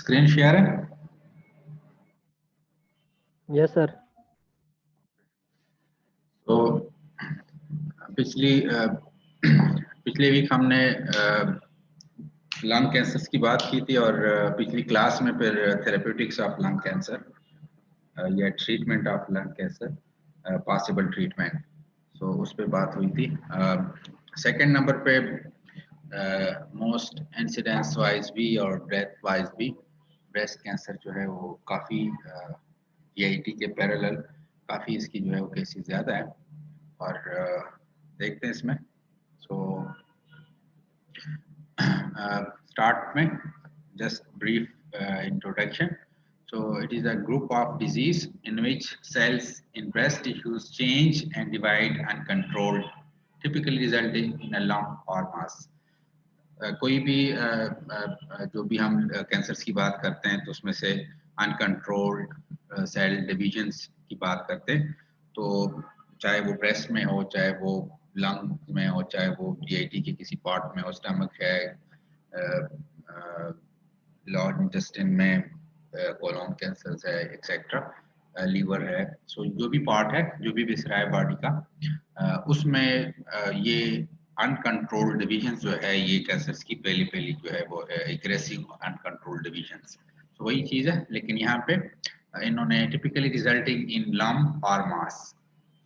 Screen share है? Yes sir. तो पिछले वीक हमने लंग कैंसर की बात की थी और पिछली क्लास में फिर थेरेप्यूटिक्स ऑफ लंग कैंसर या treatment of lung cancer possible treatment, so उस पर बात हुई थी। सेकंड नंबर पे मोस्ट इंसिडेंस वाइज भी और डेथ वाइज भी ब्रेस्ट कैंसर जो है वो काफ़ी EIT के पैरेलल काफ़ी इसकी जो है वो केसेस ज़्यादा है और देखते हैं इसमें। सो start में just brief introduction. So it is a group of disease in which cells in breast tissues change and divide uncontrolled, typically resulting in a lump or mass. कोई भी जो भी हम कैंसर्स की बात करते हैं तो उसमें से अनकंट्रोल्ड सेल डिविजन्स की बात करते हैं, तो चाहे वो ब्रेस्ट में हो, चाहे वो लंग में हो, चाहे वो GIT के किसी पार्ट में हो, स्टमक है, लार्ज इंटेस्टाइन में कोलोन कैंसर है, एक्सेट्रा, लीवर है, सो जो भी पार्ट है, जो भी विसरा है बॉडी का, उसमें ये अनकंट्रोल्ड डिविजन्स जो है, ये कैंसर्स की पहली जो है वो एग्रेसिव अनकंट्रोल्ड डिविजन्स, तो वही चीज़ है। लेकिन यहाँ पे इन्होंने टिपिकली रिजल्टिंग इन लम्प और मास।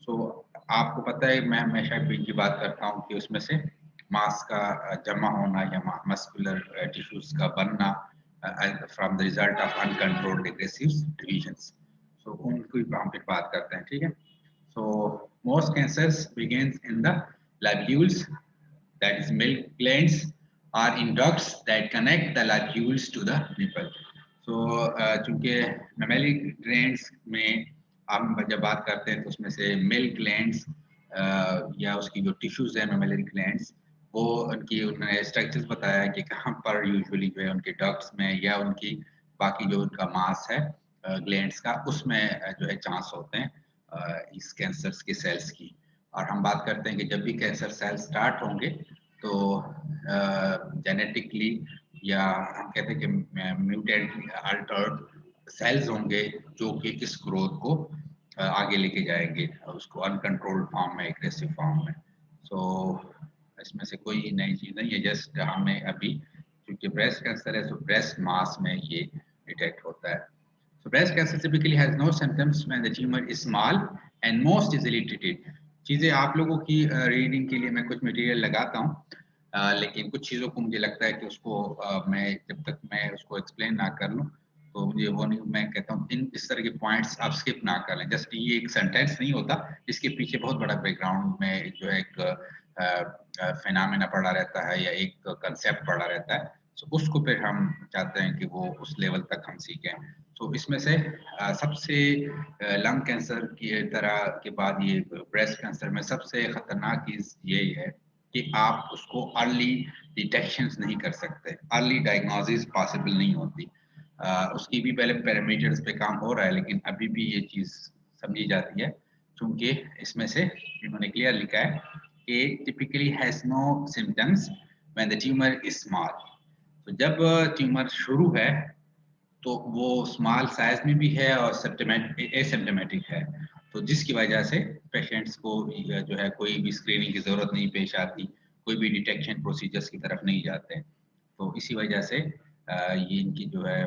सो आपको पता है, मैं हमेशा की बात करता हूँ कि उसमें से मास का जमा होना या मस्कुलर टिश्यूज का बनना from the result of uncontrolled aggressive divisions, so उनको हम फिर बात करते हैं, ठीक है। So most cancers begins in the lobules, that is milk glands, or in ducts that connect the lobules to the nipple. So चूंकि mammary glands में हम जब बात करते हैं तो उसमें से milk glands या उसकी जो टिश्यूज है mammary glands, वो उनकी उन्होंने स्ट्रक्चर्स बताया कि कहाँ पर यूजुअली जो है उनके डक्ट्स में या उनकी बाकी जो उनका मास है ग्लैंड्स का, उसमें जो है चांस होते हैं इस कैंसर्स के सेल्स की। और हम बात करते हैं कि जब भी कैंसर सेल स्टार्ट होंगे तो जेनेटिकली या हम कहते हैं कि म्यूटेंट अल्टर्ड सेल्स होंगे जो कि इस ग्रोथ को आगे लेके जाएंगे, उसको अनकंट्रोल्ड फॉर्म में, एग्रेसिव फॉर्म में। सो इसमें से कोई नई चीज़ नहीं है, जस्ट हमें अभी क्योंकि ब्रेस्ट कैंसर है तो ब्रेस्ट मास में ये डिटेक्ट होता है। So breast cancer typically has no symptoms when the tumor is small and most easily treated. चीज़ें आप लोगों की रीडिंग के लिए मैं कुछ मटेरियल लगाता हूँ, लेकिन कुछ चीज़ों को मुझे लगता है कि उसको मैं जब तक मैं उसको एक्सप्लेन ना कर लूँ तो मुझे वो नहीं, मैं कहता हूँ इस तरह के पॉइंट्स आप स्किप ना कर लें। जस्ट ये एक सेंटेंस नहीं होता, इसके पीछे बहुत बड़ा बैकग्राउंड में जो है एक फिनोमेना पड़ा रहता है या एक कंसेप्ट पड़ा रहता है, तो उसको फिर हम चाहते हैं कि वो उस लेवल तक हम सीखें। तो इसमें से सबसे लंग कैंसर की तरह के बाद ये ब्रेस्ट कैंसर में सबसे खतरनाक चीज़ ये है कि आप उसको अर्ली डिटेक्शन नहीं कर सकते, अर्ली डायग्नोसिस पॉसिबल नहीं होती। उसकी भी पहले पैरामीटर्स पे काम हो रहा है, लेकिन अभी भी ये चीज़ समझी जाती है क्योंकि इसमें से इन्होंने क्लियर लिखा है कि typically has no symptoms when the tumour is small. तो जब ट्यूमर शुरू है तो वो स्मॉल साइज में भी है और एसिम्प्टोमेटिक है, तो जिसकी वजह से पेशेंट्स को जो है कोई भी स्क्रीनिंग की ज़रूरत नहीं पेश आती, कोई भी डिटेक्शन प्रोसीजर्स की तरफ नहीं जाते। तो इसी वजह से ये इनकी जो है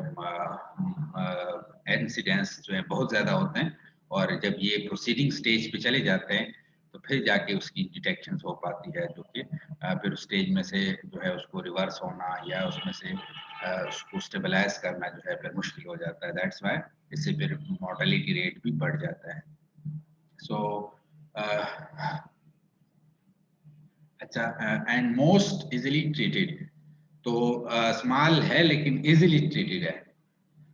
इंसिडेंस जो है बहुत ज़्यादा होते हैं, और जब ये प्रोसीडिंग स्टेज पे चले जाते हैं तो फिर जाके उसकी डिटेक्शन हो पाती है, जो कि फिर उस स्टेज में से जो है उसको रिवर्स होना या उसमें से उसको स्टेबलाइज करना जो है फिर मुश्किल हो जाता है। दैट्स व्हाई इससे फिर मॉर्टेलिटी रेट भी बढ़ जाता है। सो अच्छा, एंड मोस्ट इजीली ट्रीटेड, तो स्मॉल है लेकिन इजीली ट्रीटेड है।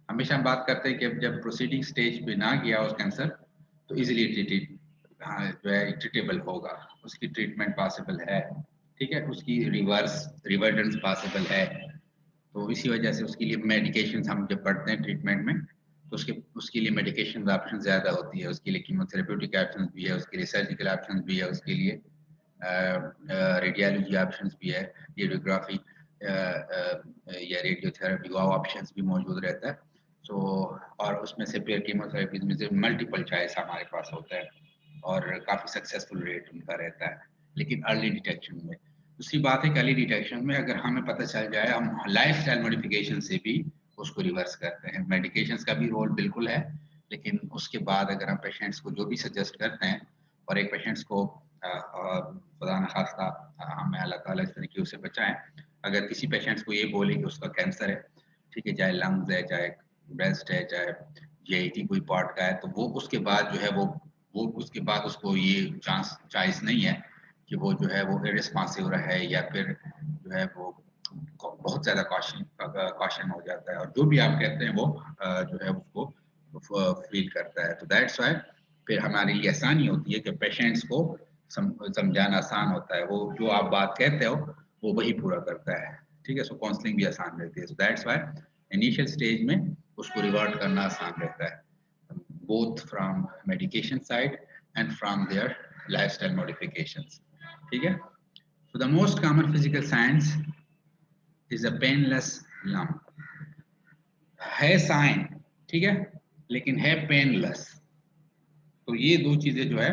हमेशा हम बात करते हैं कि जब प्रोसीडिंग स्टेज पे ना गया उस कैंसर तो इजीली ट्रीटेड जो है ट्रीटेबल होगा, उसकी ट्रीटमेंट पॉसिबल है, ठीक है, उसकी रिवर्डेंस पॉसिबल है। तो इसी वजह से उसके लिए मेडिकेशन हम जब पढ़ते हैं ट्रीटमेंट में तो उसके लिए मेडिकेशन ऑप्शन ज़्यादा होती है, उसके लिए कीमोथेरेप्यूटिक ऑप्शन भी है, उसके लिए सर्जिकल ऑप्शन भी है, उसके लिए रेडियोलॉजी ऑप्शंस भी है, रेडियोग्राफी। या रेडियोथेरेपी का ऑप्शंस भी मौजूद रहता है। सो और उसमें से फिर कीमोथेरेपी में से मल्टीपल चॉइस हमारे पास होता है और काफ़ी सक्सेसफुल रेट उनका रहता है, लेकिन अर्ली डिटेक्शन में। दूसरी बात है कि अर्ली डिटेक्शन में अगर हमें पता चल जाए, हम लाइफस्टाइल मॉडिफिकेशन से भी उसको रिवर्स करते हैं। मेडिकेशंस का भी रोल बिल्कुल है, लेकिन उसके बाद अगर हम पेशेंट्स को जो भी सजेस्ट करते हैं और एक पेशेंट्स को खुदा न खास्ता हमें अल्लाह ताला इस तरीके से बचाएं, अगर किसी पेशेंट्स को ये बोले कि उसका कैंसर है, ठीक है, चाहे लंग्स है, चाहे ब्रेस्ट है, चाहे जीआईटी कोई पार्ट का है, तो वो उसके बाद जो है वो उसके बाद उसको ये चॉइस नहीं है कि वो जो है वो इररिस्पॉन्सिव रहे या फिर जो है वो बहुत ज़्यादा कॉशन हो जाता है और जो भी आप कहते हैं वो जो है उसको फील करता है। तो दैट्स व्हाई फिर हमारे लिए आसानी होती है कि पेशेंट्स को समझाना आसान होता है। वो जो आप बात कहते हो वो वही पूरा करता है, ठीक है। सो काउंसलिंग भी आसान रहती है। So that's why initial stage में उसको रिवर्ट करना आसान रहता है, both from medication side and from their lifestyle modifications, ठीक है। So the most common physical signs is a painless lump. है साइन, ठीक है, लेकिन है पेनलेस। तो ये दो चीजें जो है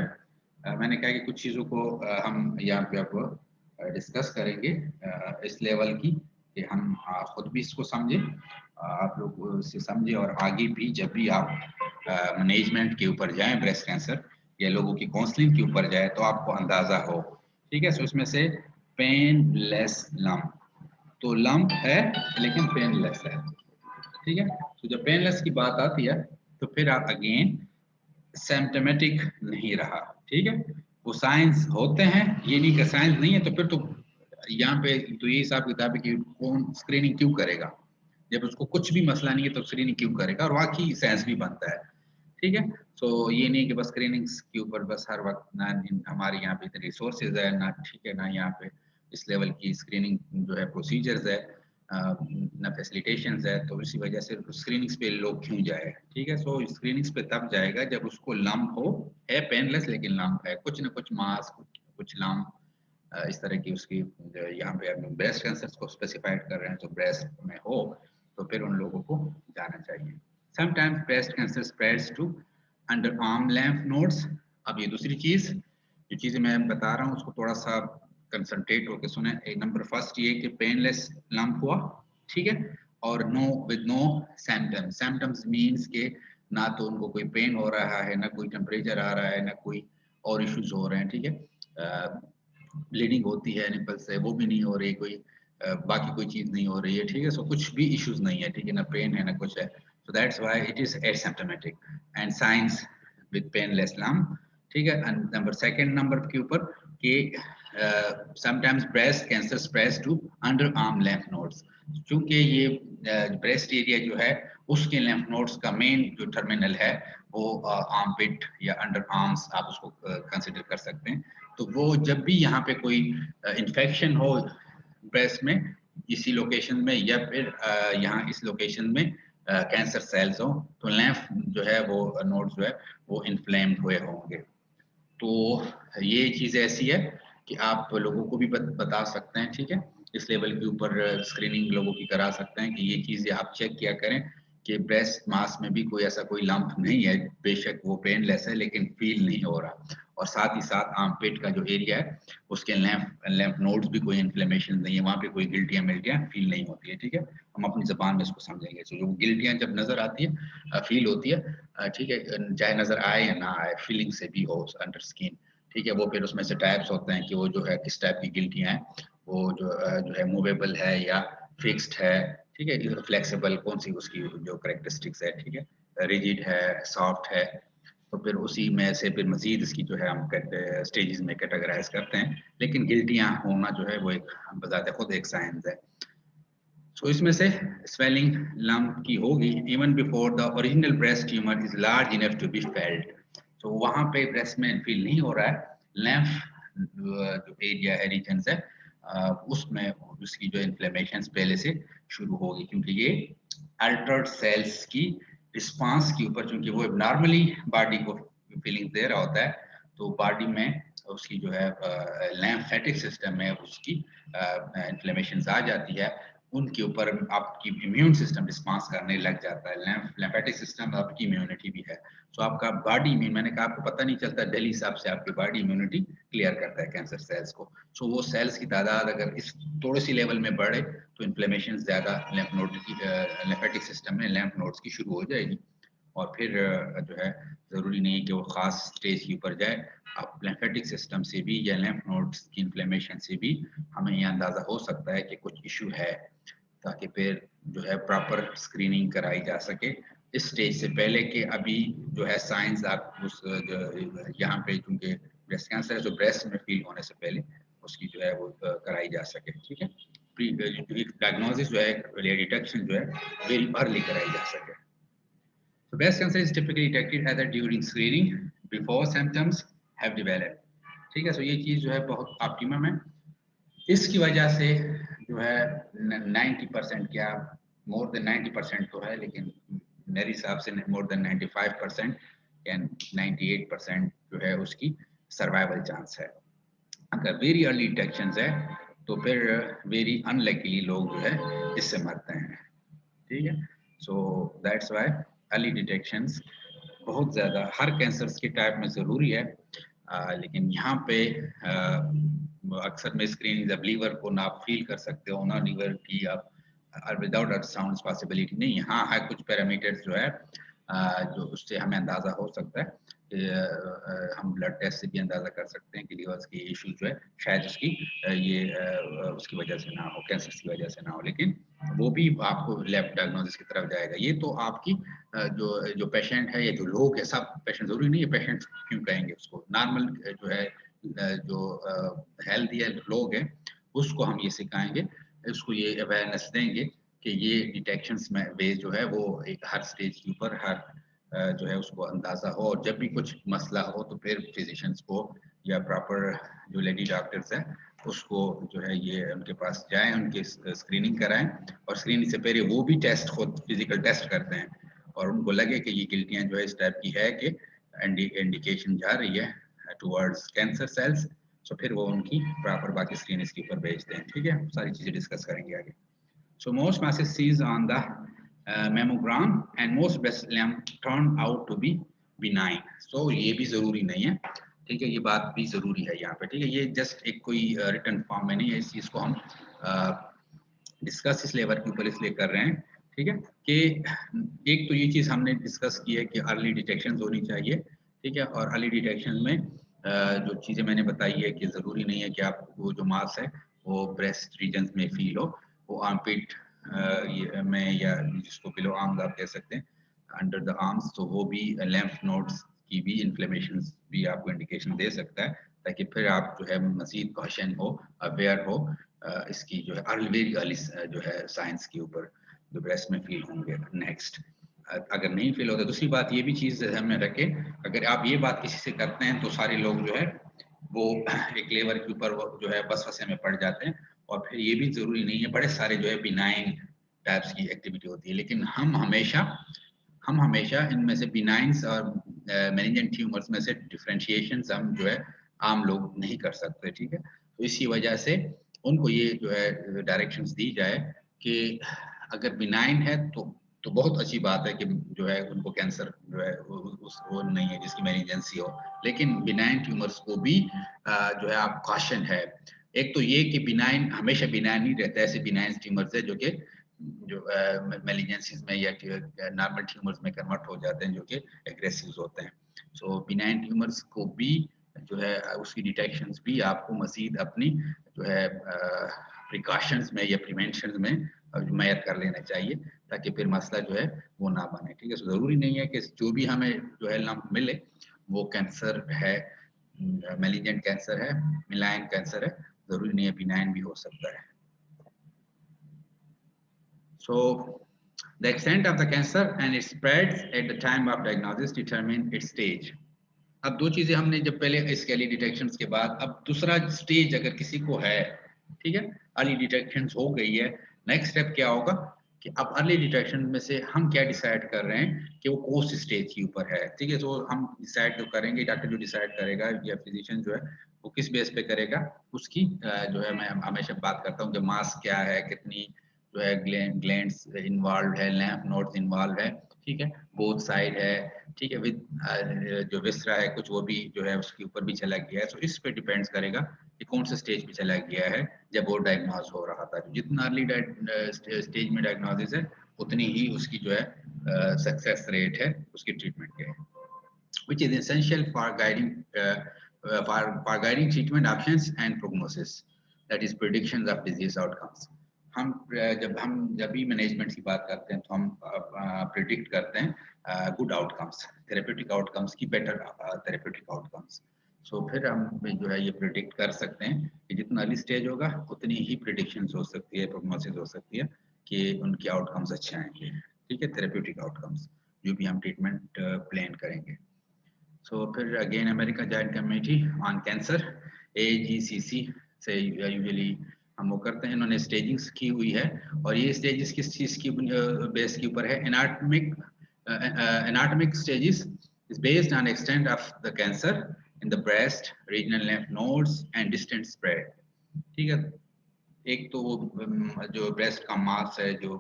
मैंने कहा कि कुछ चीजों को हम यहाँ पे अब डिस्कस करेंगे इस लेवल की कि हम खुद भी इसको समझें, आप लोग इसे समझें और आगे भी जब भी आप मैनेजमेंट के ऊपर जाएं ब्रेस्ट कैंसर या लोगों की काउंसलिंग के ऊपर जाए तो आपको अंदाजा हो, ठीक है। सो इसमें से पेनलेस लम्प, तो लम्प है लेकिन पेनलेस है, ठीक है। तो जब पेनलेस की बात आती है तो फिर आप अगेन सिम्टोमेटिक नहीं रहा, ठीक है। वो साइंस होते हैं, ये नहीं कि साइंस नहीं है, तो फिर तो यहाँ पे तो ये हिसाब किताब है कि कौन स्क्रीनिंग क्यों करेगा, जब उसको कुछ भी मसला नहीं है तो स्क्रीनिंग क्यों करेगा, और वाकई सेंस भी बनता है, ठीक है। सो ये नहीं कि बस स्क्रीनिंग्स के ऊपर बस हर वक्त ना हमारे यहाँ पे इतने रिसोर्सेज है ना, ठीक है, ना यहाँ पे इस लेवल की स्क्रीनिंग जो है प्रोसीजर्स है, ना फैसिलिटेशंस है, तो इसी वजह से स्क्रीनिंग्स पे लोग क्यों जाए, ठीक है। सो स्क्रीनिंग्स पे तब जाएगा जब उसको लम्प हो, है पेनलेस लेकिन लम्प है, कुछ ना कुछ मास, कुछ लम्प, इस तरह की उसकी यहाँ पे हम ब्रेस्ट कैंसर को स्पेसिफाइड कर रहे हैं, तो ब्रेस्ट में हो तो फिर उन लोगों को जाना चाहिए। Sometimes breast cancer spreads to under arm lymph nodes। अब ये दूसरी चीज, जो चीजें मैं बता रहा हूँ उसको थोड़ा सा कंसंट्रेट होकर सुने। एक नंबर फर्स्ट ये कि पेनलेस लंप हुआ, ठीक है, और no with no symptoms. Symptoms means के ना तो उनको कोई पेन हो रहा है, ना कोई टेम्परेचर आ रहा है, ना कोई और इश्यूज हो रहे हैं, ठीक है। ब्लीडिंग होती है निपल से, वो भी नहीं हो रही, कोई बाकी कोई चीज नहीं हो रही है, ठीक है। सो कुछ भी इश्यूज नहीं है, ठीक है, ना पेन है ना कुछ है। So that's why it is asymptomatic and signs with painless lump, ठीक है। एंड नंबर सेकंड नंबर के ऊपर कि sometimes breast cancer spreads to under arm lymph nodes, क्योंकि ये ब्रेस्ट एरिया जो है उसके lymph nodes का मेन जो टर्मिनल है वो आर्मपिट या अंडर आर्म्स आप उसको कंसिडर कर सकते हैं। तो वो जब भी यहाँ पे कोई इन्फेक्शन हो ब्रेस्ट में इसी लोकेशन में या फिर यहाँ इस लोकेशन में कैंसर सेल्स हो, तो lymph जो है वो नोड जो है वो इन्फ्लेम्ड हुए होंगे। तो ये चीज़ ऐसी है कि आप लोगों को भी बता सकते हैं, ठीक है। इस लेवल के ऊपर स्क्रीनिंग लोगों की करा सकते हैं कि ये चीज़ें आप चेक किया करें कि ब्रेस्ट मास में भी कोई ऐसा कोई लंप नहीं है, बेशक वो पेनलेस है लेकिन फील नहीं हो रहा, और साथ ही साथ आर्मपिट का जो एरिया है उसके lymph नोड्स भी कोई इन्फ्लेमेशन नहीं है, वहाँ पे कोई गिल्टियाँ मिल्टियाँ फील नहीं होती है, ठीक है। हम अपनी ज़बान में इसको समझेंगे। तो जो गिल्टियाँ जब नज़र आती है, फील होती है, ठीक है, चाहे नज़र आए या ना आए, फीलिंग से भी हो अंडर स्किन, ठीक है। वो फिर उसमें से टाइप्स होते हैं कि वो जो है किस टाइप की गिल्टियाँ हैं, वो जो है मूवेबल है या फिक्स्ड है, ठीक है, फ्लेक्सिबल कौन सी उसकी जो कैरेक्टरिस्टिक्स है, ठीक है, रिजिड है, सॉफ्ट है। तो फिर उसी में से फिर मजीद इसकी जो है हम स्टेजेस में कैटेगराइज करते हैं, लेकिन गिल्टियाँ होना जो है वो एक बजाते खुद एक साइंस है। सो इसमें से स्वेलिंग लंप की होगी even before the original breast tumour is large enough to be felt. तो वहाँ पे ब्रेस्ट में फील नहीं हो रहा है, lymph जो एरिया है, रीजन्स है, उसमें उसकी जो इन्फ्लेमेशन पहले से शुरू होगी, क्योंकि ये अल्टर्ड सेल्स की रिस्पांस के ऊपर, क्योंकि वो नॉर्मली बॉडी को फीलिंग दे रहा होता है, तो बॉडी में उसकी जो है लिम्फेटिक सिस्टम में उसकी इन्फ्लेमेशन आ जाती है, उनके ऊपर आपकी इम्यून सिस्टम रिस्पॉन्स करने लग जाता है। लिम्फेटिक सिस्टम आपकी इम्यूनिटी भी है। सो आपका बॉडी इम्यून, मैंने कहा आपको पता नहीं चलता, दिल हिसाब से आपकी बॉडी इम्यूनिटी क्लियर करता है कैंसर सेल्स को। सो वो सेल्स की तादाद अगर इस थोड़ी सी लेवल में बढ़े तो इन्फ्लेमेशन ज़्यादा लिम्फ नोड की लिम्फेटिक सिस्टम में लिम्फ नोड्स की शुरू हो जाएगी, और फिर जो है ज़रूरी नहीं है कि वो ख़ास स्टेज के ऊपर जाए। अब लिम्फेटिक सिस्टम से भी या लिम्फ नोड्स की इन्फ्लेमेशन से भी हमें ये अंदाज़ा हो सकता है कि कुछ इशू है, ताकि फिर जो है प्रॉपर स्क्रीनिंग कराई जा सके इस स्टेज से पहले कि अभी जो है साइंस आप उस यहाँ पे क्योंकि ब्रेस्ट कैंसर है तो ब्रेस्ट में फील होने से पहले उसकी जो है वो कराई जा सके। ठीक है, प्री डायग्नोसिस जो है, डिटेक्शन जो है वेरी अर्ली कराई जा सके। So breast cancer is typically detected either during screening before symptoms have developed. ठीक है, so ये चीज जो है बहुत ऑप्टिमम है। इसकी वजह से जो है 90% क्या मोर देन 90% तो है, लेकिन मेरे हिसाब से मोर देन 95% एंड 98% जो है उसकी सर्वाइवल चांस है। अगर वेरी अर्ली डिटेक्शन है तो फिर वेरी अनलकीली लोग जो है इससे मरते हैं। ठीक है, so that's why early detections बहुत ज़्यादा हर कैंसर के टाइप में ज़रूरी है। लेकिन यहाँ पे अक्सर में स्क्रीनिंग जब लीवर को ना आप फील कर सकते हो ना, लीवर की आप विदाउट अल्ट्रासाउंड पॉसिबिलिटी नहीं। यहाँ है कुछ पैरामीटर्स जो है जो उससे हमें अंदाज़ा हो सकता है कि हम ब्लड टेस्ट से भी अंदाज़ा कर सकते हैं कि लीवर की इशू जो है शायद उसकी उसकी वजह से ना हो, कैंसर की वजह से ना हो, लेकिन वो भी आपको लैब डायग्नोसिस की तरफ जाएगा। ये तो आपकी जो पेशेंट है या जो लोग है, सब पेशेंट जरूरी नहीं है पेशेंट क्यों कहेंगे उसको, नॉर्मल जो है जो हेल्थी लोग हैं उसको हम ये सिखाएंगे, उसको ये अवेयरनेस देंगे कि ये डिटेक्शंस में वे जो है वो एक हर स्टेज के ऊपर हर जो है उसको अंदाजा हो, और जब भी कुछ मसला हो तो फिर फिजिशियंस को या प्रॉपर जो लेडी डॉक्टर्स हैं उसको जो है ये उनके पास जाएं, उनकी स्क्रीनिंग कराएं, और स्क्रीनिंग से पहले वो भी टेस्ट खुद फिजिकल टेस्ट करते हैं, और उनको लगे कि ये गिल्टियां जो है इस टाइप की है कि इंडिकेशन जा रही है टुवर्ड्स कैंसर सेल्स, तो फिर वो उनकी प्रॉपर बाकी स्क्रीनिंग के ऊपर भेजते हैं। ठीक है, सारी चीजें डिस्कस करेंगे आगे। So most metastases on the mammogram and most breast lump turn out to be benign. So ये भी जरूरी नहीं है, ठीक है, ये बात भी जरूरी है यहाँ पे। ठीक है, ये जस्ट एक कोई रिटर्न फॉर्म में नहीं है, इस चीज को हम डिस्कस इस लेवल के ऊपर इसलिए कर रहे हैं। ठीक है, कि एक तो ये चीज हमने डिस्कस की है कि अर्ली डिटेक्शन होनी चाहिए। ठीक है, और अर्ली डिटेक्शन में जो चीजें मैंने बताई है कि जरूरी नहीं है कि आपको जो मास है वो ब्रेस्ट रीजन में फील हो, वो आर्मपिट में या जिसको बिलो आर्म्स आप कह सकते हैं, अंडर द आर्म्स, तो वो भी लिम्फ नोड्स की भी इन्फ्लेमेशन भी आपको इंडिकेशन दे सकता है, ताकि फिर आप जो है मजीद कॉशन हो, अवेयर हो इसकी जो है अर्ली जो है साइंस के ऊपर जो ब्रेस्ट में फील होंगे। नेक्स्ट, अगर नहीं फील होता, दूसरी बात ये भी चीज ध्यान में रखें, अगर आप ये बात किसी से करते हैं तो सारे लोग जो है वो एक लेवल के ऊपर जो है वसवसे में पड़ जाते हैं, और फिर ये भी जरूरी नहीं है, बड़े सारे जो है बिनाइन टाइप्स की एक्टिविटी होती है, लेकिन हम हमेशा इनमें से बिनाइंस और मेनिंजेंट ट्यूमर्स में से डिफरेंशिएशन हम जो है आम लोग नहीं कर सकते। ठीक है, तो इसी वजह से उनको ये जो है डायरेक्शंस दी जाए कि अगर बिनाइन है तो बहुत अच्छी बात है कि जो है उनको कैंसर जो है वो नहीं है जिसकी मेनिजेंसी हो, लेकिन बिनाइन ट्यूमर्स को भी जो है आप कॉशन है। एक तो ये कि बिनाइन हमेशा बिनाइन नहीं रहता, ऐसे बिनाइन ट्यूमर्स है जो कि जो मेलिजेंसीज में या नॉर्मल ट्यूमर्स में कन्वर्ट हो जाते हैं जो कि एग्रेसिव होते हैं। सो बिनाइन ट्यूमर्स को भी जो है उसकी डिटेक्शंस भी आपको मजीद अपनी जो है प्रिकॉशंस में या प्रिवेंशन में मैयर कर लेना चाहिए, ताकि फिर मसला जो है वो ना बने। ठीक है, जरूरी नहीं है कि जो भी हमें जो है लम्प मिले वो कैंसर है, मेलिजेंट कैंसर है, मिलाइन कैंसर है, जरूरी नहीं है बिनाइन भी हो सकता है। So the extent of the cancer and its spreads at the time of diagnosis determine its stage. अब दो चीजें हमने जब पहले इसके अर्ली डिटेक्शन के बाद, अब दूसरा स्टेज अगर किसी को है, ठीक है, अर्ली डिटेक्शन हो गई है, नेक्स्ट स्टेप क्या होगा कि अब अर्ली डिटेक्शन में से हम क्या डिसाइड कर रहे हैं कि वो कौन सी स्टेज के ऊपर है। ठीक है, तो हम डिसाइड तो करेंगे, डॉक्टर जो डिसाइड करेगा या फिजिशियन जो है वो किस बेस पे करेगा, उसकी जो है मैं हमेशा बात करता हूँ कि मास क्या है, कितनी जो है ग्लैंड्स इन्वॉल्व है, लैम्फ नोड्स इन्वॉल्व है, ठीक है, बोथ साइड है, ठीक है, विद जो विसरा है कुछ वो भी जो है उसके ऊपर भी चला गया है। सो इस पे डिपेंड्स करेगा कि कौन से स्टेज पे चला गया है जब वो डायग्नोज हो रहा था। जितना अर्ली स्टेज में डायग्नोसिस है उतनी ही उसकी जो है सक्सेस रेट है उसकी ट्रीटमेंट के, which is essential for guiding treatment options and prognosis, that is predictions of disease outcomes. हम जब भी मैनेजमेंट की बात करते हैं तो हम प्रिडिक्ट करते हैं गुड आउटकम्स, थेरेप्यूटिक आउटकम्स की, बेटर थेरेप्यूटिक आउटकम्स। सो फिर हम जो है ये प्रिडिक्ट कर सकते हैं कि जितना अर्ली स्टेज होगा उतनी ही प्रिडिक्शंस हो सकती है, प्रोग्नोसिस हो सकती है कि उनके आउटकम्स अच्छे आएंगे, ठीक है, थेरेप्यूटिक आउटकम्स जो भी हम ट्रीटमेंट प्लान करेंगे। सो फिर again America joint committee on cancer AGCC से यूजुअली हम वो करते हैं, इन्होंने स्टेजिंग्स की हुई है और ये स्टेजेस किस चीज़ की बेस के ऊपर है, anatomic stages is based on extent of the cancer in the breast, regional lymph nodes and distant spread, ठीक है। एक तो वो जो ब्रेस्ट का मास है जो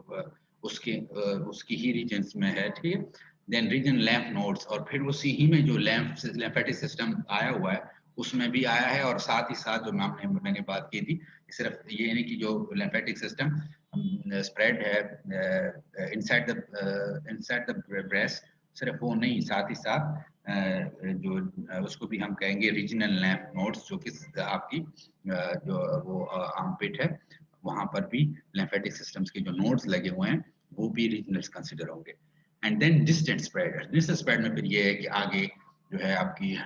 उसकी ही रीजन्स में है, ठीक है, देन रीजन लैम्फ नोड्स, और फिर उसी ही में जो lymphatic सिस्टम आया हुआ है उसमें भी आया है, और साथ ही साथ जो मैंने बात की थी सिर्फ ये नहीं कि जो lymphatic सिस्टम स्प्रेड है इनसाइड द ब्रेस्ट, सिर्फ वो नहीं, साथ ही साथ जो उसको भी हम कहेंगे रीजनल लैम्फ नोड्स, जो कि आपकी जो वो आर्मपिट है वहां पर भी lymphatic सिस्टम्स के जो नोड्स लगे हुए हैं वो भी रीजनल्स कंसिडर होंगे। एंड देन डिस्टेंट स्प्रेड में फिर ये है कि आगे जो है आपकी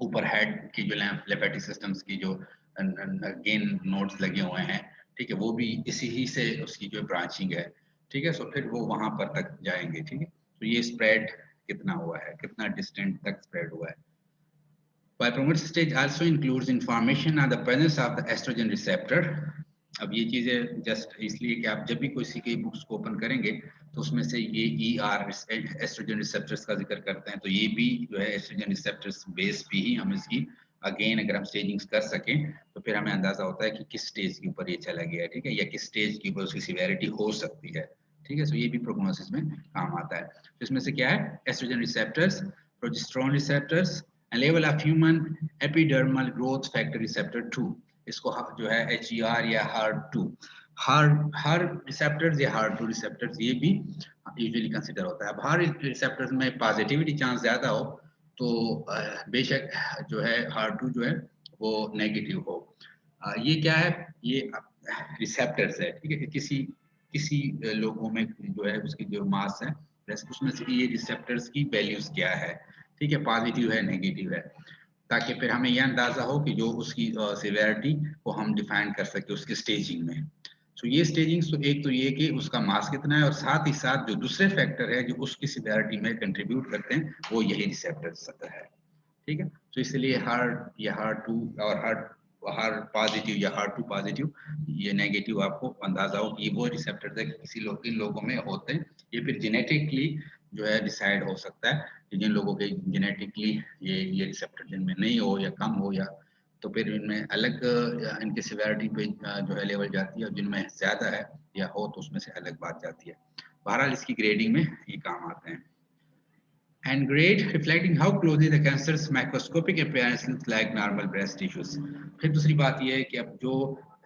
ऊपर हेड की जो lymphatic सिस्टम्स की जो गेन नोड्स लगे हुए हैं, ठीक है, वो भी इसी ही से उसकी जो ब्रांचिंग है, ठीक है, सो फिर वो वहां पर तक जाएंगे, ठीक है। तो ये स्प्रेड कितना हुआ है, कितना डिस्टेंट तक स्प्रेड हुआ है। Bioprognosis stage also includes information on the presence of the estrogen receptor. अब ये चीजें जस्ट इसलिए कि आप जब भी किसी की बुक्स को ओपन करेंगे तो उसमें से ये एस्ट्रोजन रिसेप्टर्स का जिक्र करते हैं, तो ये भी जो है एस्ट्रोजन रिसेप्टर्स बेस पे ही हम इसकी अगेन अगर हम स्टेजिंग्स कर सकें तो फिर हमें अंदाजा होता है कि किस स्टेज के ऊपर ये चला गया है, ठीक है, या किस स्टेज के ऊपर उसकी सिवियरिटी हो सकती है, ठीक है। सो ये भी प्रोग्नोसिस में काम आता है। तो इसमें से क्या है, estrogen receptors, progesterone receptors, level of human epidermal growth factor receptor 2, इसको जो है HER या HER2, हर रिसेप्टर्स या HER2 रिसेप्टर्स ये भी यूजुअली कंसीडर होता है। अब हर रिसेप्टर्स में पॉजिटिविटी चांस ज्यादा हो तो बेशक जो है HER2 जो है वो नेगेटिव हो। ये क्या है, ये रिसेप्टर्स है, ठीक है, किसी लोगों में जो है उसकी जो मास है उसमें से ये रिसेप्टर्स की वैल्यूज क्या है, ठीक है, पॉजिटिव है नेगेटिव है, ताकि फिर हमें यह अंदाजा हो कि जो उसकी सिवियरिटी को हम डिफाइन कर सके उसकी स्टेजिंग में। सो ये स्टेजिंग तो एक तो ये कि उसका मास कितना है, और साथ ही साथ जो दूसरे फैक्टर है जो उसकी सिवियरिटी में कंट्रीब्यूट करते हैं वो यही रिसेप्टर्स है, ठीक है। तो इसलिए HER2 और हर पॉजिटिव या HER2 पॉजिटिव, ये नेगेटिव आपको अंदाजा हो कि ये वो रिसेप्टर्स है किसी इन लोगों में होते हैं। ये फिर जेनेटिकली जो है डिसाइड हो सकता है कि जिन लोगों के जेनेटिकली ये रिसेप्टर जिनमें नहीं हो या कम हो, या तो फिर इनमें अलग इनकी सिवियरिटी पे जो है लेवल जाती है, और जिनमें ज्यादा है या हो तो उसमें से अलग बात जाती है। बहरहाल इसकी ग्रेडिंग में ये काम आते हैं। And grade reflecting how closely the cancer's microscopic appearance looks like normal breast tissues. फिर दूसरी बात ये है कि अब जो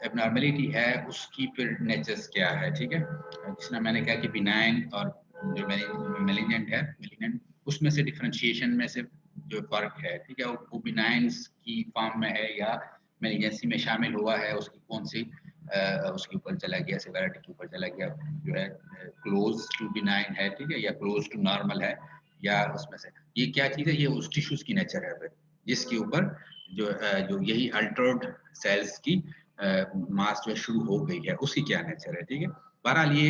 एबनॉर्मेलिटी है उसकी फिर नेचर्स क्या है, ठीक है, जिसमें मैंने कहा कि बिनाइन और जो मेलिग्नेंट उसमें से डिफरेंशिएशन में से जो फर्क है, ठीक है, वो बिनाइन की फॉर्म में है या मेलिग्नेंसी में शामिल हुआ है, उसकी कौन सी उसके ऊपर चला गया, सिवियरिटी के ऊपर चला गया, जो है क्लोज टू बिनाइन है, ठीक है, या क्लोज टू नॉर्मल है, या उसमें से ये क्या चीज है, ये उस टिश्यूज की नेचर है जिसके ऊपर जो यही अल्टर्ड सेल्स की मास जो शुरू हो गई है उसकी क्या नेचर है, ठीक है। बहरहाल ये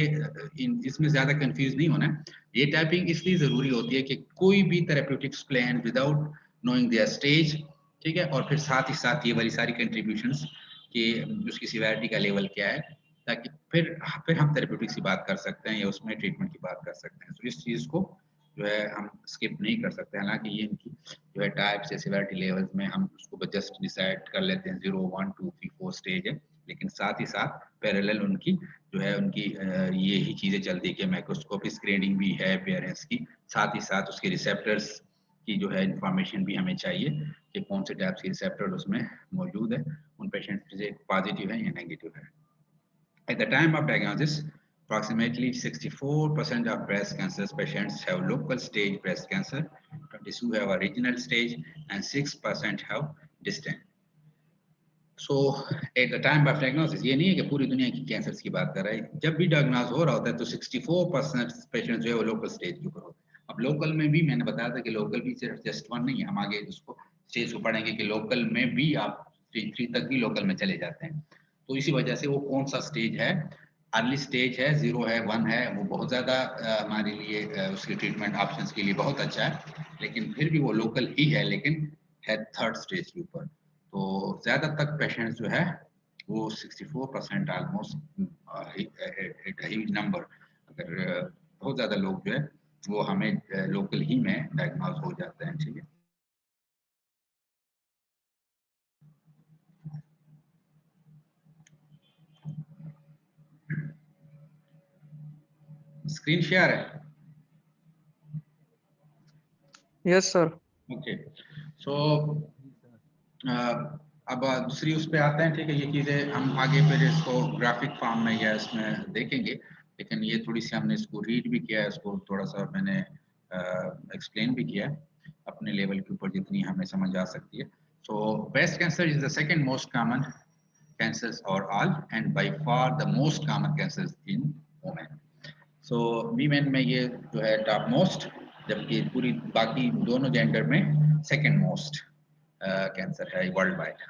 इसमें ज्यादा कंफ्यूज नहीं होना है। ये टाइपिंग इसलिए जरूरी होती है कि कोई भी therapeutics plan without knowing their stage, ठीक है, और फिर साथ ही साथ ये वाली सारी कंट्रीब्यूशंस कि उसकी सिवियरिटी का लेवल क्या है, ताकि फिर हम थेरेप्यूटिक्स की बात कर सकते हैं या उसमें ट्रीटमेंट की बात कर सकते हैं। तो इस चीज को जो है हम स्किप नहीं कर सकते। हालांकि ये इनकी जो है टाइप्स या सिवियरिटी लेवल्स में हम उसको जस्ट डिसाइड कर लेते हैं 0 1 2 3 4 स्टेज है, लेकिन साथ ही साथ पैरेलल उनकी जो है उनकी ये ही चीजें चलती है कि माइक्रोस्कोपिक स्क्रीनिंग भी है अपीयरेंस की, साथ ही साथ उसके रिसेप्टर्स की जो है इंफॉर्मेशन भी हमें चाहिए कि कौन से टाइप्स के रिसेप्टर उसमें मौजूद है, उन पेशेंट से पॉजिटिव है या नेगेटिव है। At the time of diagnosis, approximately 64% of breast cancer patients have local stage breast cancer, 22 have a regional stage, and 6% have distant. So, at the time of diagnosis, ये नहीं है कि पूरी दुनिया की कैंसर्स की बात कर रहे हैं। जब भी डायग्नोज हो रहा होता है तो 64% पेशेंट्स जो है वो लोकल स्टेज के ऊपर होते हैं। अब लोकल में भी मैंने बताया था कि लोकल भी सिर्फ जस्ट वन नहीं है, हम आगे उसको स्टेज को पढ़ेंगे कि लोकल में भी आप स्टेज 3 तक भी लोकल में चले जाते हैं। तो इसी वजह से वो कौन सा स्टेज है, अर्ली स्टेज है, 0 है, 1 है, वो बहुत ज़्यादा हमारे लिए उसके ट्रीटमेंट ऑप्शंस के लिए बहुत अच्छा है, लेकिन फिर भी वो लोकल ही है, लेकिन है थर्ड स्टेज के ऊपर। तो ज़्यादा तक पेशेंट्स जो है वो 64% ऑलमोस्ट एक ह्यूज नंबर, अगर बहुत ज़्यादा लोग जो है वो हमें लोकल ही में डायग्नोज हो जाते हैं। ठीक है, स्क्रीन शेयर है। Yes sir. ओके, सो अब दूसरी उस पे आते हैं। ठीक है, ये चीज़ें हम आगे फिर इसको ग्राफिक फॉर्म में या इसमें देखेंगे, लेकिन ये थोड़ी सी हमने इसको रीड भी किया है, इसको थोड़ा सा मैंने एक्सप्लेन भी किया है अपने लेवल के ऊपर जितनी हमें समझ आ सकती है। सो breast cancer is the second most common cancers overall and by far the most common cancers in women. So women में ये जो है टॉप मोस्ट, जबकि पूरी बाकी दोनों जेंडर में सेकंड मोस्ट कैंसर है world wide.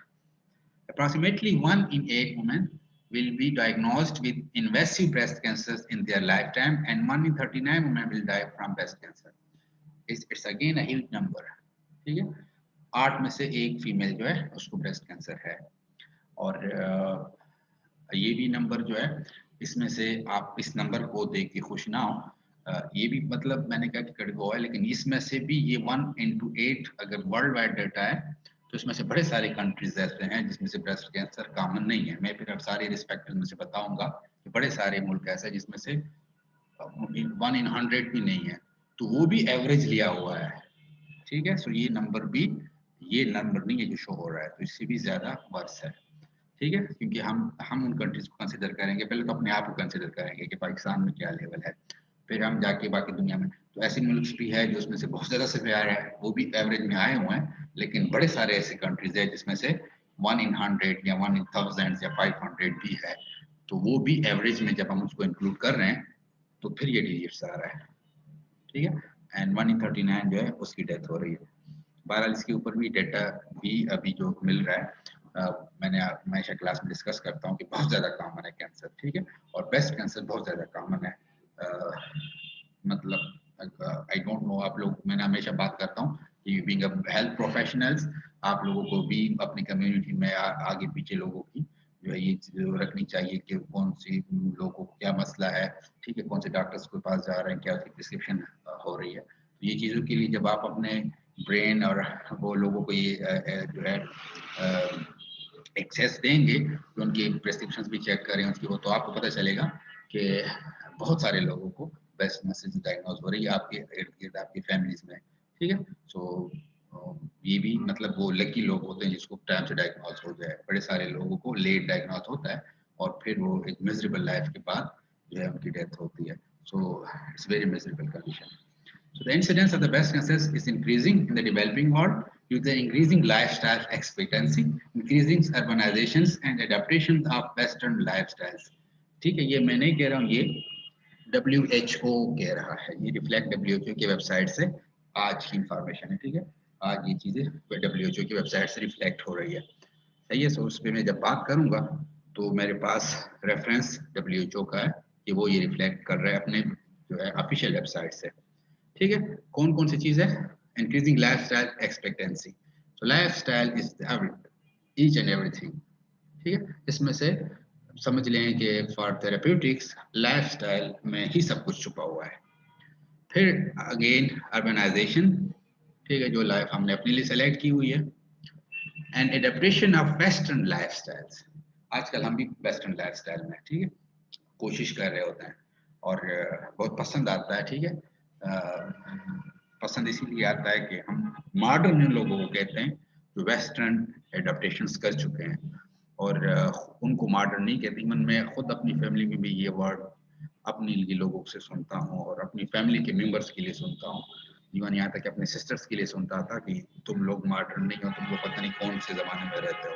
Approximately 1 in 8 women will be diagnosed with invasive breast cancers in their lifetime, and 1 in 39 women will die from breast cancer. It's again a huge number. ठीक है, 8 में से एक female जो है उसको breast cancer है। और ये भी नंबर जो है, इसमें से आप इस नंबर को देख के खुश ना हो, ये भी मतलब मैंने कहा कि कड़वा है, लेकिन इसमें से भी ये 1 into 8 अगर वर्ल्ड वाइड डाटा है तो इसमें से बड़े सारे कंट्रीज ऐसे हैं जिसमें से ब्रेस्ट कैंसर कॉमन नहीं है। मैं फिर अब सारे रिस्पेक्ट में से बताऊंगा कि बड़े सारे मुल्क ऐसे हैं जिसमें से 1 in 100 भी नहीं है, तो वो भी एवरेज लिया हुआ है। ठीक है, सो ये नंबर नहीं है जो शो हो रहा है, तो इससे भी ज्यादा वर्स है। ठीक है, क्योंकि हम उन कंट्रीज को कंसिडर करेंगे, पहले तो अपने आप को कंसिडर करेंगे कि पाकिस्तान में क्या लेवल है, फिर हम जाके बाकी दुनिया में। तो ऐसे मुल्क भी है जो उसमें से बहुत ज्यादा सिवियर है, वो भी एवरेज में आए हुए हैं, लेकिन बड़े सारे ऐसे कंट्रीज है जिसमें से 1 in 100 या 1 in 1000 या 500 भी है, तो वो भी एवरेज में जब हम उसको इंक्लूड कर रहे हैं तो फिर ये डिजिट्स आ रहा है। ठीक है, एंड 1 in 39 जो है उसकी डेथ हो रही है। बहरहाल इसके ऊपर भी डेटा भी अभी जो मिल रहा है, मैंने हमेशा क्लास में डिस्कस करता हूँ कि बहुत ज़्यादा कॉमन है कैंसर। ठीक है, और ब्रेस्ट कैंसर बहुत ज़्यादा कॉमन है। मतलब आई डोंट नो, आप लोग, मैंने हमेशा बात करता हूँ कि बीइंग अ हेल्थ प्रोफेशनल्स आप लोगों को भी अपनी कम्युनिटी में आगे पीछे लोगों की जो है ये चीज़ रखनी चाहिए कि कौन सी लोगों को क्या मसला है। ठीक है, कौन से डॉक्टर्स के पास जा रहे हैं, क्या उसकी प्रिस्क्रिप्शन हो रही है। तो ये चीज़ों के लिए जब आप अपने ब्रेन और वो लोगों को ये जो है एक्सेस देंगे कि उनकी प्रिस्क्रिप्शंस भी चेक करें उसकी, वो तो आपको पता चलेगा कि बहुत सारे लोगों को ब्रेस्ट कैंसर डायग्नोज हो रही है आपके इर्द गिर्द, आपकी फैमिलीज में। ठीक है, सो ये भी मतलब वो लकी लोग होते हैं जिसको टाइम से डायग्नोज हो जाए। बड़े सारे लोगों को लेट डायग्नोज होता है और फिर वो एक मिजरेबल लाइफ के बाद जो है उनकी डेथ होती है। So it's very miserable condition. So the incidence of the breast cancers is increasing in the developing world due to the increasing lifestyle expectancy, increasing urbanizations and adaptation of Western lifestyles. ठीक है, ये मैं नहीं कह रहा हूँ, ये WHO कह रहा है, ये रिफ्लेक्ट WHO की वेबसाइट से आज की इंफॉर्मेशन है। ठीक है, आज ये चीजें WHO की वेबसाइट से रिफ्लेक्ट हो रही है। सही है, सो उस पर मैं जब बात करूंगा तो मेरे पास रेफरेंस WHO का है कि वो ये रिफ्लेक्ट कर रहा है अपने जो है ऑफिशियल वेबसाइट से। ठीक है, कौन कौन सी चीज है? Increasing lifestyle expectancy. तो lifestyle is each and everything. ठीक है, इसमें से समझ लें कि फॉर थेरेप्यूटिक्स लाइफस्टाइल में ही सब कुछ छुपा हुआ है। फिर अगेन अर्बनाइजेशन, ठीक है, जो लाइफ हमने अपने लिए सेलेक्ट की हुई है, and adaptation of western lifestyles. आजकल हम भी वेस्टर्न लाइफस्टाइल में, ठीक है, कोशिश कर रहे होते हैं और बहुत पसंद आता है, ठीक है। पसंद इसीलिए आता है कि हम मॉडर्न लोगों को कहते हैं जो वेस्टर्न एडाप्टेशंस कर चुके हैं और उनको मॉडर्न नहीं कहते। इवन मैं खुद अपनी फैमिली में भी ये वर्ड अपने लिए लोगों से सुनता हूँ और अपनी फैमिली के मेंबर्स के लिए सुनता हूँ। इवन यहाँ तक कि अपने सिस्टर्स के लिए सुनता था कि तुम लोग मॉडर्न नहीं हो, तुम लोग पता नहीं कौन से ज़माने में रहते हो।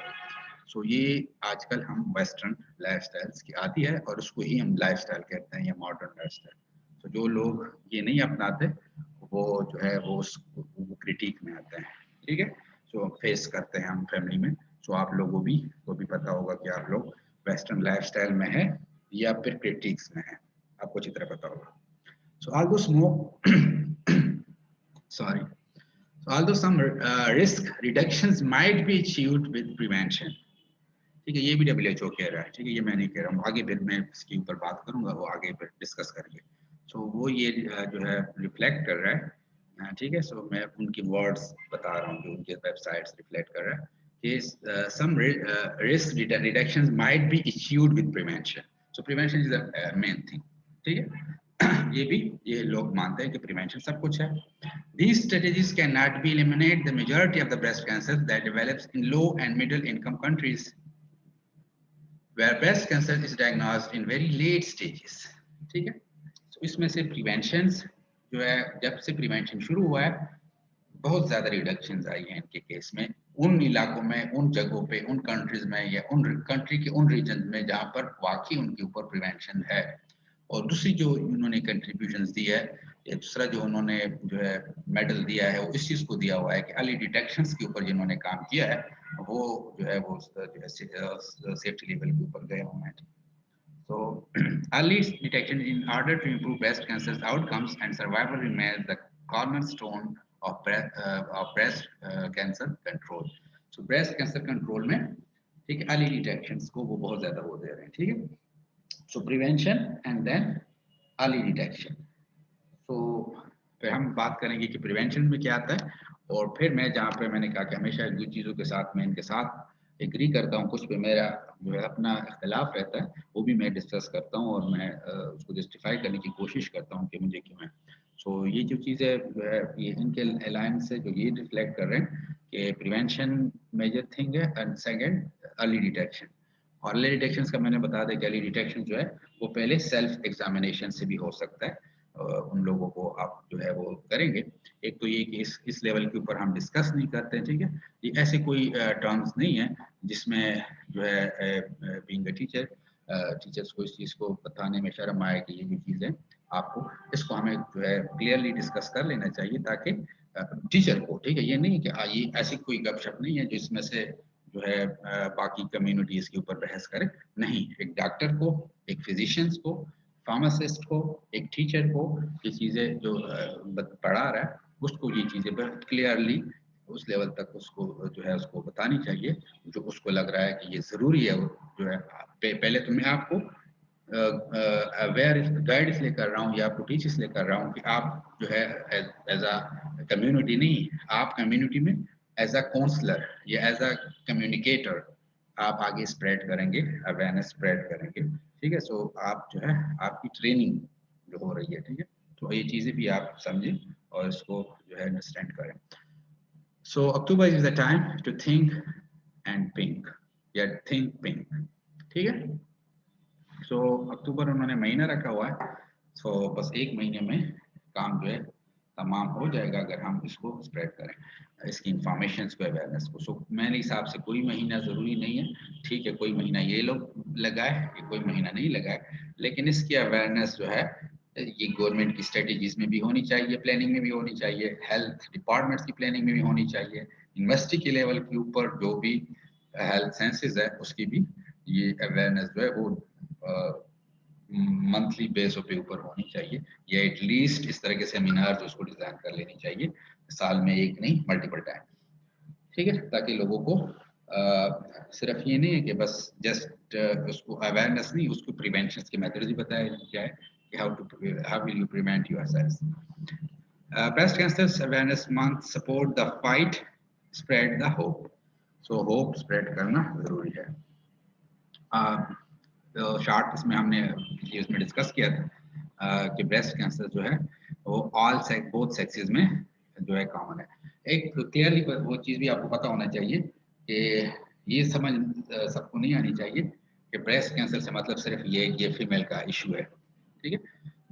सो ये आजकल हम वेस्टर्न लाइफस्टाइल्स की आती है और उसको ही हम लाइफस्टाइल कहते हैं या मॉडर्न लाइफस्टाइल। तो जो लोग ये नहीं अपनाते वो जो है वो क्रिटिक में आते हैं, ठीक है। सो फेस करते हैं हम फैमिली में। सो आप लोगों भी को भी पता होगा कि आप लोग वेस्टर्न लाइफस्टाइल में है या फिर क्रिटिक्स में है, आपको अच्छी तरह पता होगा। सो although smoke sorry so although some risk reductions might be achieved with prevention, ठीक है, ये भी WHO कह रहा है, ठीक है, ये मैं नहीं कह रहा हूँ, आगे फिर मैं इसके ऊपर बात करूंगा, वो आगे फिर डिस्कस करेंगे। सो वो ये जो है रिफ्लेक्ट कर रहा है, ठीक है। सो मैं उनकी वर्ड्स बता रहा हूँ जो उनके वेबसाइट्स रिफ्लेक्ट कर रहा है कि some risk reductions might be achieved with prevention. So prevention is the main thing, ठीक है। ये भी ये लोग मानते हैं कि प्रिवेंशन सब कुछ है। These strategies cannot be eliminate the majority of the breast cancer that develops in low and middle income countries where breast cancer is diagnosed in very late stages, ठीक है। तो इसमें से प्रिवेंशन जो है, जब से प्रिवेंशन शुरू हुआ है बहुत ज्यादा रिडक्शन आई है इनके केस में, उन इलाकों में, उन जगहों पे, उन कंट्रीज में या उन कंट्री के उन रीजन में जहां पर वाकई उनके ऊपर प्रिवेंशन है। और दूसरी जो उन्होंने कंट्रीब्यूशंस दी है, या दूसरा जो उन्होंने जो है मेडल दिया है वो इस चीज को दिया हुआ है कि अर्ली डिटेक्शंस के ऊपर जिन्होंने काम किया है वो जो है वो सेफ्टी लेवल के ऊपर गए हुए हैं। So early detection in order to improve breast cancer's outcomes and survival remains the cornerstone of breast cancer control. So breast cancer control में, ठीक है, early detections को वो बहुत ज्यादा वो दे रहे हैं, ठीक है। So prevention and then early detection. तो फिर हम बात करेंगे कि प्रिवेंशन में क्या आता है, और फिर मैं जहाँ पे मैंने कहा कि हमेशा जिन चीज़ों के साथ मैं इनके साथ एग्री करता हूँ, कुछ पे मेरा जो है अपना इख्तिलाफ रहता है, वो भी मैं डिस्कस करता हूँ और मैं उसको जस्टिफाई करने की कोशिश करता हूँ कि मुझे क्यों है। सो ये जो चीज़ें जो है ये इनके अलायंस से जो ये रिफ्लेक्ट कर रहे हैं कि प्रिवेंशन मेजर थिंग है एंड सेकेंड अर्ली डिटेक्शन। और अर्ली डिटेक्शन का मैंने बता दें कि अर्ली डिटेक्शन जो है वो पहले सेल्फ एग्जामिनेशन से भी हो सकता है, उन लोगों को आप जो है वो करेंगे। एक तो ये कि इस लेवल के ऊपर हम डिस्कस नहीं करते हैं, ठीक है। ये ऐसे कोई टर्म्स नहीं है जिसमें जो है बीइंग अ टीचर टीचर्स को इस चीज़ को बताने में शर्म आए कि ये जो चीज़ है आपको इसको हमें जो है क्लियरली डिस्कस कर लेना चाहिए ताकि टीचर को, ठीक है, ये नहीं कि ये ऐसी कोई गपशप नहीं है जिसमें से जो है बाकी कम्युनिटीज के ऊपर बहस करे। नहीं, एक डॉक्टर को, एक फिजिशियंस को, फार्मासिस्ट को, एक टीचर को ये चीज़ें जो पढ़ा रहा है उसको ये चीज़ें बहुत क्लियरली उस लेवल तक उसको जो है उसको बतानी चाहिए जो उसको लग रहा है कि ये ज़रूरी है। वो जो है पहले तो मैं आपको अवेयर गाइड इसलिए कर रहा हूँ या आपको टीच इसलिए कर रहा हूँ कि आप जो है एज अ कम्युनिटी नहीं, आप कम्युनिटी में एज अ काउंसलर या एज अ कम्युनिकेटर आप आगे स्प्रेड करेंगे, अवेयरनेस स्प्रेड करेंगे, ठीक है। सो आप जो है आपकी ट्रेनिंग जो हो रही है, ठीक है, तो ये चीज़ें भी आप समझें और इसको जो है अंडरस्टैंड करें। So October is the time to think and pink या थिंक पिंक, ठीक है। सो अक्टूबर उन्होंने महीना रखा हुआ है। सो बस एक महीने में काम जो है तमाम हो जाएगा अगर हम इसको स्प्रेड करें इसकी इंफॉर्मेशन को, अवेयरनेस को। सो मेरे हिसाब से कोई महीना ज़रूरी नहीं है, ठीक है, कोई महीना ये लोग लगाए या कोई महीना नहीं लगाए, लेकिन इसकी अवेयरनेस जो है ये गवर्नमेंट की स्ट्रेटेजीज में भी होनी चाहिए, प्लानिंग में भी होनी चाहिए, हेल्थ डिपार्टमेंट्स की प्लानिंग में भी होनी चाहिए, यूनिवर्सिटी के लेवल के ऊपर जो भी हेल्थ साइंसेज है उसकी भी ये अवेयरनेस जो है वो मंथली बेस पे ऊपर होनी चाहिए, या एटलीस्ट इस तरह के सेमिनार जो उसको डिजाइन कर लेनी चाहिए, साल में एक नहीं मल्टीपल टाइम, ठीक है, ताकि लोगों को सिर्फ ये नहीं है कि बस जस्ट उसको अवेयरनेस नहीं, उसको प्रिवेंशन के मेथड्स भी बताया जाए how will you prevent yourselves. Breast Cancer Awareness Month support the fight, spread the hope. So hope spread करना जरूरी है. तो शार्ट इसमें हमने इसमें डिस्कस किया था कि ब्रेस्ट कैंसर जो है वो बोथ सेक्सेस में जो है कॉमन है. एक क्लियरली वो चीज़ भी आपको पता होना चाहिए कि ये समझ सबको नहीं आनी चाहिए कि ब्रेस्ट कैंसर से मतलब सिर्फ ये फीमेल का इशू है. ठीक है,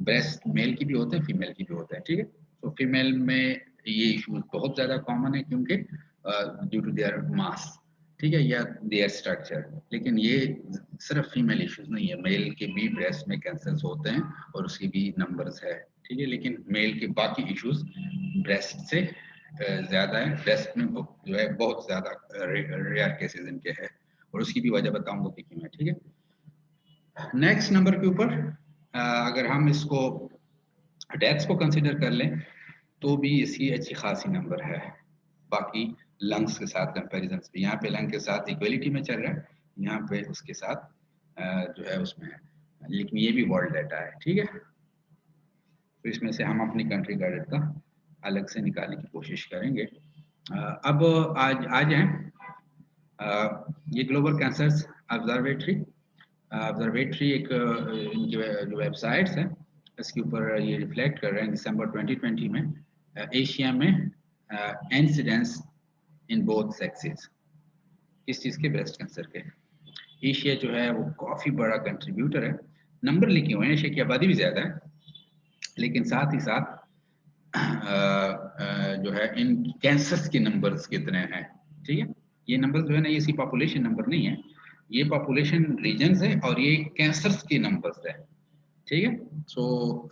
ब्रेस्ट मेल की भी होते हैं, फीमेल की भी होते हैं. ठीक है, तो फीमेल में ये इशू बहुत ज़्यादा कॉमन है क्योंकि ड्यू टू देयर मास. ठीक है, या देयर स्ट्रक्चर. लेकिन ये सिर्फ फीमेल इश्यूज नहीं है, मेल के भी ब्रेस्ट में कैंसर्स होते हैं और उसके भी नंबर्स है. ठीक है, लेकिन मेल के बाकी इश्यूज ब्रेस्ट से ज़्यादा है. ब्रेस्ट में जो है बहुत ज़्यादा रेयर केसेस इनके हैं और उसकी भी वजह बताऊंगा कि मैं. ठीक है, नेक्स्ट नंबर के ऊपर अगर हम इसको डेथ्स को कंसिडर कर लें तो भी इसकी अच्छी खासी नंबर है. बाकी लंग्स के साथ कंपैरिजन पे, यहाँ पे लंग के साथ इक्वलिटी में चल रहा है, यहाँ पे उसके साथ जो है उसमें है, लेकिन ये भी वर्ल्ड डाटा है. ठीक है, तो इसमें से हम अपनी कंट्री का डाटा अलग से निकालने की कोशिश करेंगे. अब आज जाएं ये ग्लोबल कैंसर्स ऑब्जर्वेटरी एक इनकी जो वेबसाइट्स है इसके ऊपर ये रिफ्लेक्ट कर रहे हैं दिसंबर 2020 में एशिया में इंसिडेंस इन बोथ सेक्सेस. किस चीज़ के? ब्रेस्ट कैंसर के. एशिया जो है वो काफ़ी बड़ा कंट्रीब्यूटर है. नंबर लिखे हुए हैं, एशिया की आबादी भी ज़्यादा है, लेकिन साथ ही साथ जो है इन कैंसर्स के नंबर्स कितने हैं. ठीक है, ये नंबर जो है ना, ये इसकी पॉपुलेशन नंबर नहीं है, ये पॉपुलेशन रीजन्स है और ये कैंसर्स के नंबर्स है. ठीक है, सो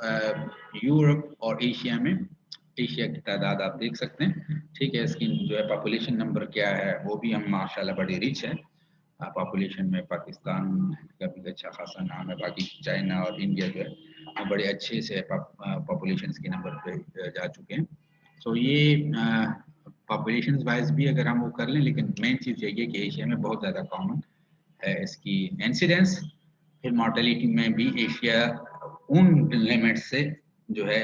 यूरोप और एशिया में एशिया की तादाद आप देख सकते हैं. ठीक है, इसकी जो है पॉपुलेशन नंबर क्या है वो भी हम माशाल्लाह बड़ी रिच है. पॉपुलेशन में पाकिस्तान का भी अच्छा खासा नाम है, बाकी चाइना और इंडिया जो है बड़े अच्छे से पॉपुलेशन के नंबर पे जा चुके हैं. सो ये पॉपुलेशन वाइज भी अगर हम वो कर लें, लेकिन मेन चीज़ यही है कि एशिया में बहुत ज़्यादा कॉमन है इसकी इंसिडेंस. फिर मॉर्टेलिटी में भी एशिया उन लिमिट से जो है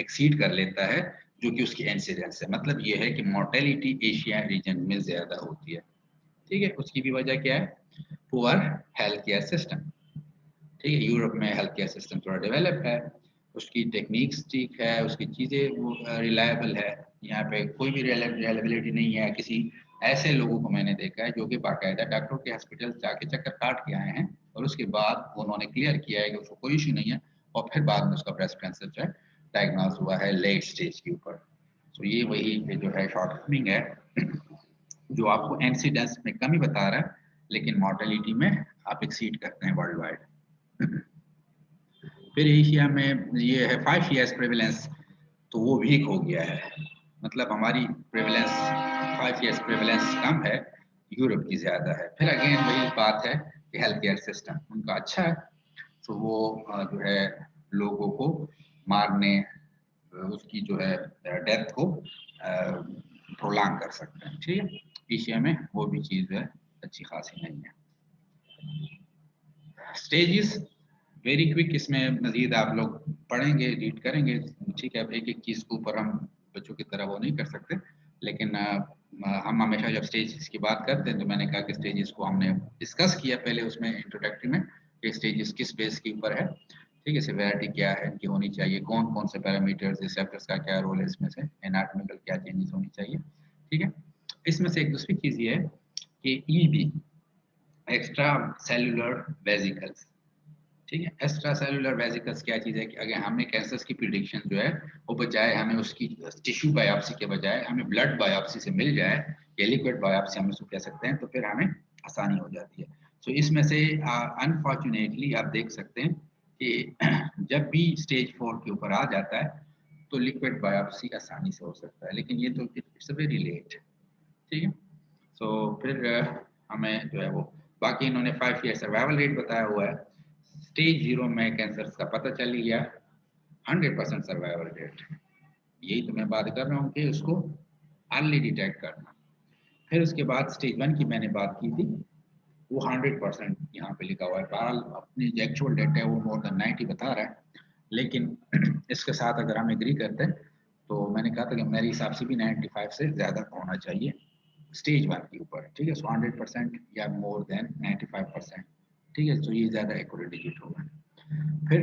एक्सीड कर लेता है जो कि उसकी इंसिडेंस है. मतलब ये है कि मॉर्टेलिटी एशिया रीजन में ज़्यादा होती है. ठीक है, उसकी भी वजह क्या है? Poor health care system. ठीक है, यूरोप में हेल्थ केयर सिस्टम थोड़ा डेवलप है, उसकी टेक्निक्स ठीक है, उसकी चीज़ें वो रिलायबल है. यहाँ पे कोई भी रिलायबिलिटी नहीं है. किसी ऐसे लोगों को मैंने देखा है जो कि बाकायदा डॉक्टर के हॉस्पिटल जाके चक्कर काट के आए हैं और उसके बाद उन्होंने क्लियर किया है कि उसको कोई इशू नहीं है और फिर बाद में उसका ब्रेस्ट कैंसर जो है डायग्नोज हुआ है लेट स्टेज के ऊपर. तो ये वही जो है शॉर्टकमिंग है जो आपको इंसिडेंस में कमी बता रहा है, लेकिन मॉर्टेलिटी में आप एक्सीड करते हैं वर्ल्ड वाइड. फिर एशिया में ये है 5 years प्रेवलेंस, तो वो वीक हो गया है. मतलब हमारी प्रेवलेंस 5 years प्रेवलेंस कम है, यूरोप की ज़्यादा है. फिर अगेन वही बात है कि हेल्थ केयर सिस्टम उनका अच्छा है, तो वो जो है लोगों को मारने उसकी जो है डेथ को प्रोलॉन्ग कर सकते हैं. ठीक है, एशिया में वो भी चीज़ है अच्छी खासी नहीं है. स्टेजेस वेरी क्विक, इसमें मजीद आप लोग पढ़ेंगे, रीड करेंगे. ठीक है, अब एक एक चीज़ के ऊपर हम बच्चों की तरह वो नहीं कर सकते, लेकिन हम हमेशा जब स्टेजेस की बात करते हैं तो मैंने कहा कि स्टेजेस को हमने डिस्कस किया पहले उसमें इंट्रोडक्टरी में कि स्टेजेस किस बेस के ऊपर है. ठीक है, सिवियरिटी क्या है इनकी होनी चाहिए, कौन कौन से पैरामीटर्स, रिसेप्टर्स का क्या रोल है इसमें से, एनाटॉमिकल क्या चेंजेस होनी चाहिए. ठीक है, इसमें से एक दूसरी चीज़ ये है कि ईबी एक्स्ट्रा सेलुलर वेसिकल्स. ठीक है, एक्स्ट्रा सेलुलर वेसिकल्स क्या चीज़ है कि अगर हमें कैंसर की प्रिडिक्शन जो है वो बजाय हमें उसकी टिश्यू बायोप्सी के बजाय हमें ब्लड बायोप्सी से मिल जाए या लिक्विड बायोप्सी हम उसको कह सकते हैं, तो फिर हमें आसानी हो जाती है. तो इसमें से अनफॉर्चुनेटली आप देख सकते हैं कि जब भी स्टेज 4 के ऊपर आ जाता है तो लिक्विड बायोप्सी आसानी से हो सकता है, लेकिन ये तो इट्स वेरी लेट. ठीक है, तो फिर हमें जो है वो बाकी इन्होंने 5 year सर्वाइवल रेट बताया हुआ है. स्टेज 0 में कैंसर का पता चल गया 100% सर्वाइवल रेट. यही तो मैं बात कर रहा हूँ कि उसको अर्ली डिटेक्ट करना. फिर उसके बाद स्टेज 1 की मैंने बात की थी, वो 100% यहाँ पे लिखा हुआ है. बहरहाल अपनी जो एक्चुअल डेटा है वो मोर देन 90 बता रहा है, लेकिन इसके साथ अगर हम एग्री करते हैं तो मैंने कहा था कि मेरे हिसाब से भी 95 से ज़्यादा होना चाहिए स्टेज 1 के ऊपर, ठीक है। सो 100% या मोर देन 95%, ठीक है। तो ये ज़्यादा एक्यूरेट डिजिट होगा। फिर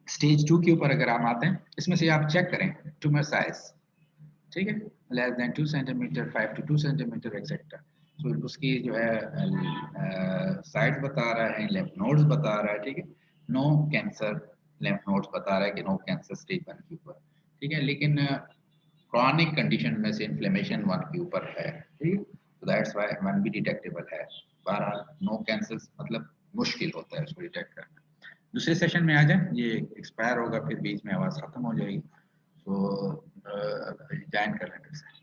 स्टेज 2 के ऊपर अगर हम आते हैं, इसमें से आप चेक करें ट्यूमर साइज, ठीक है, less than 2 centimetre, 5 to 2 centimetre etcetera. तो उसकी जो है साइज बता रहा है, लिम्फ नोड्स बता रहा है, ठीक है। नो कैंसर, लिम्फ नोड्स बता रहा है कि नो कैंसर स्टेज 1 के ऊपर, ठीक है। लेकिन क्रॉनिक कंडीशन में से इन्फ्लेमेशन 1 के ऊपर है, ठीक है। तो दैट्स व्हाई 1 भी डिटेक्टेबल है। बहरहाल नो कैंसर मतलब मुश्किल होता है उसको डिटेक्ट करना। दूसरे सेशन में आ जाए, ये एक्सपायर होगा, फिर बीच में आवाज़ खत्म हो जाएगी। तो ज्वाइन कर लें फिर से।